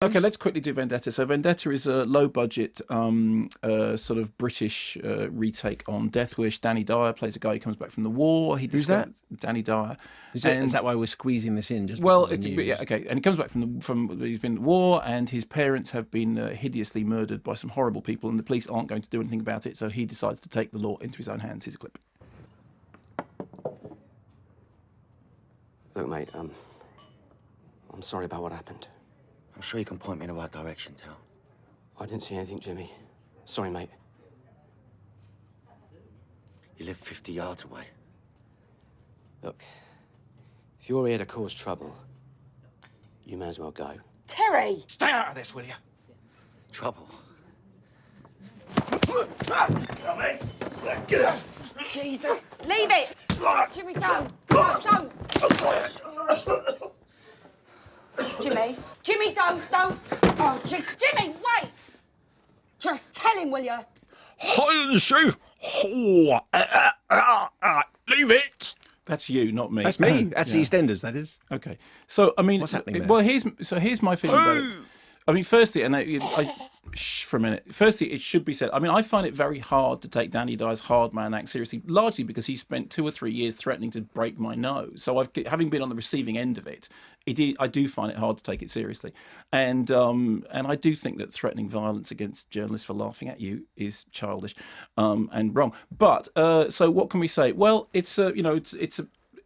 Okay, let's quickly do Vendetta. So Vendetta is a low-budget, sort of British retake on Death Wish. Danny Dyer plays a guy who comes back from the war. Who's that? Danny Dyer. Is that why we're squeezing this in? Just well, before the news? yeah, okay. And he comes back from he's been at war, and his parents have been hideously murdered by some horrible people, and the police aren't going to do anything about it. So he decides to take the law into his own hands. Here's a clip. Look, mate, I'm sorry about what happened. I'm sure you can point me in the right direction, Tal. I didn't see anything, Jimmy. Sorry, mate. You live 50 yards away. Look, if you're here to cause trouble, you may as well go. Terry! Stay out of this, will you? Trouble? Jesus! Leave it! Jimmy, don't! Don't! Jimmy, don't! Oh, jeez. Jimmy, wait! Just tell him, will you? Leave it! That's you, not me. That's me. That's the EastEnders, that is. Okay. So, I mean... What's happening there? Well, here's my feeling about it. I mean, firstly, shh for a minute. Firstly, it should be said, I mean, I find it very hard to take Danny Dyer's hard man act seriously, largely because he spent 2 or 3 years threatening to break my nose. So having been on the receiving end of it, I do find it hard to take it seriously. And I do think that threatening violence against journalists for laughing at you is childish and wrong. But so what can we say? Well, it's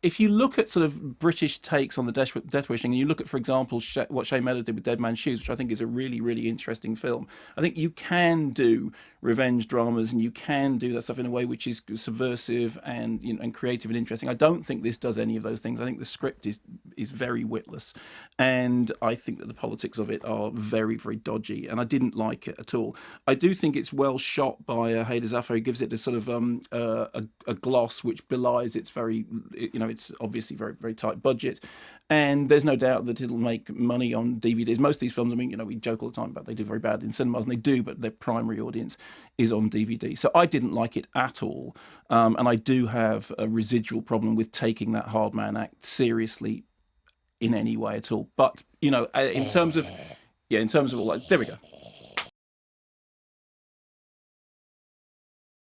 if you look at sort of British takes on the death wishing, and you look at, for example, what Shane Meadows did with Dead Man's Shoes, which I think is a really, really interesting film, I think you can do revenge dramas and you can do that stuff in a way which is subversive and and creative and interesting. I don't think this does any of those things. I think the script is very witless, and I think that the politics of it are very, very dodgy, and I didn't like it at all. I do think it's well shot by Hayder Zafar. He gives it a sort of a gloss which belies its very, it's obviously very, very tight budget, and there's no doubt that it'll make money on DVDs. Most of these films, I mean, we joke all the time about they do very bad in cinemas, and they do, but their primary audience is on DVD. So I didn't like it at all, and I do have a residual problem with taking that hard man act seriously in any way at all. But in terms of all, there we go.